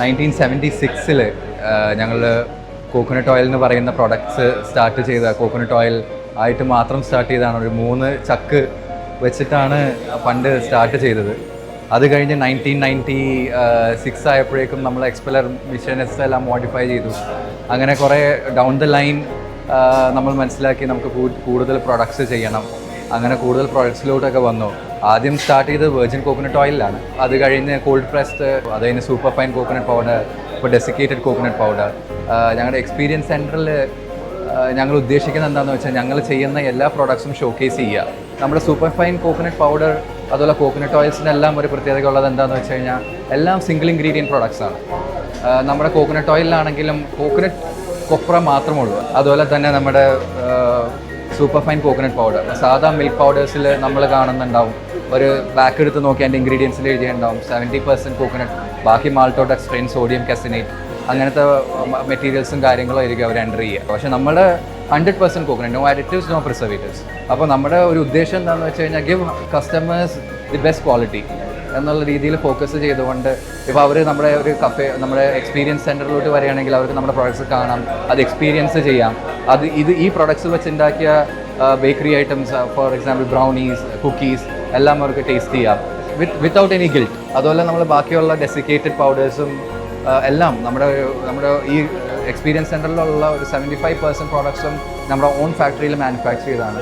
1976 ഞങ്ങൾ coconut oil എന്ന് പറയുന്ന പ്രൊഡക്ട്സ് സ്റ്റാർട്ട് ചെയ്ത കോക്കനട്ട് ഓയിൽ ആയിട്ട് മാത്രം സ്റ്റാർട്ട് ചെയ്തതാണ്. ഒരു 3 ചക്ക് വെച്ചിട്ടാണ് പണ്ട് സ്റ്റാർട്ട് ചെയ്തത്. അത് കഴിഞ്ഞ് 1996 ആയപ്പോഴേക്കും നമ്മൾ എക്സ്പെലർ മിഷൻസ് എല്ലാം മോഡിഫൈ ചെയ്തു. അങ്ങനെ കുറേ ഡൗൺ ദ ലൈൻ നമ്മൾ മനസ്സിലാക്കി നമുക്ക് കൂടുതൽ പ്രൊഡക്ട്സ് ചെയ്യണം. അങ്ങനെ കൂടുതൽ പ്രൊഡക്ട്സിലോട്ടൊക്കെ വന്നു. ആദ്യം സ്റ്റാർട്ട് ചെയ്തത് വെർജിൻ കോക്കനട്ട് ഓയിലാണ്. അത് കഴിഞ്ഞ് കോൾഡ് പ്രസ്ഡ്, അത് കഴിഞ്ഞ് സൂപ്പർ ഫൈൻ കോക്കനട്ട് പൗഡർ, ഇപ്പോൾ ഡെസിക്കേറ്റഡ് കോക്കനട്ട് പൗഡർ. ഞങ്ങളുടെ എക്സ്പീരിയൻസ് സെൻറ്ററിൽ ഞങ്ങൾ ഉദ്ദേശിക്കുന്നത് എന്താണെന്ന് വെച്ചാൽ ഞങ്ങൾ ചെയ്യുന്ന എല്ലാ പ്രോഡക്ട്സും ഷോക്കേസ് ചെയ്യുക. നമ്മുടെ സൂപ്പർ ഫൈൻ കോക്കനട്ട് പൗഡർ അതുപോലെ കോക്കനട്ട് ഓയിൽസിനെല്ലാം ഒരു പ്രത്യേകത ഉള്ളത് എന്താണെന്ന് വെച്ച് കഴിഞ്ഞാൽ എല്ലാം സിംഗിൾ ഇൻഗ്രീഡിയൻറ്റ് പ്രോഡക്ട്സാണ്. നമ്മുടെ കോക്കനട്ട് ഓയിലാണെങ്കിലും കോക്കനട്ട് കൊപ്ര മാത്രമുള്ളൂ. അതുപോലെ തന്നെ നമ്മുടെ സൂപ്പർ ഫൈൻ കോക്കനട്ട് പൗഡർ, സാധാ മിൽക്ക് പൗഡേഴ്സിൽ നമ്മൾ കാണുന്നുണ്ടാവും, ഒരു ബാക്ക് എടുത്ത് നോക്കി അതിൻ്റെ ഇൻഗ്രീഡിയൻസിൽ എഴുതിയിട്ടുണ്ടാവും 70% കോക്കനട്ട്, ബാക്കി മാൾട്ടോഡെക്സ്ട്രിൻ, സോഡിയം കാസിനേറ്റ്, അങ്ങനത്തെ മെറ്റീരിയൽസും കാര്യങ്ങളും ആയിരിക്കും അവർ എൻ്റർ ചെയ്യുക. പക്ഷേ നമ്മുടെ 100% coconut, no additives, no preservatives. അപ്പോൾ നമ്മുടെ ഒരു ഉദ്ദേശം എന്താണെന്ന് വെച്ച് കഴിഞ്ഞാൽ give customers the best quality എന്നുള്ള രീതിയിൽ ഫോക്കസ് ചെയ്തുകൊണ്ട് ഇപ്പോൾ അവർ നമ്മുടെ ഒരു നമ്മുടെ എക്സ്പീരിയൻസ് സെൻറ്ററിലോട്ട് വരികയാണെങ്കിൽ അവർക്ക് നമ്മുടെ പ്രോഡക്ട്സ് കാണാം, അത് എക്സ്പീരിയൻസ് ചെയ്യാം. ഈ പ്രോഡക്ട്സ് വെച്ചുണ്ടാക്കിയ bakery items, for example brownies, cookies എല്ലാം അവർക്ക് ടേസ്റ്റ് ചെയ്യാം വിത്തൗട്ട് എനി ഗിൽറ്റ്. അതുപോലെ നമ്മൾ ബാക്കിയുള്ള ഡെസിക്കേറ്റഡ് പൗഡേഴ്സും എല്ലാം നമ്മുടെ ഈ എക്സ്പീരിയൻസ് സെൻറ്ററിലുള്ള ഒരു 75% പ്രോഡക്ട്സും നമ്മുടെ ഓൺ ഫാക്ടറിയിൽ മാനുഫാക്ചർ ചെയ്തതാണ്.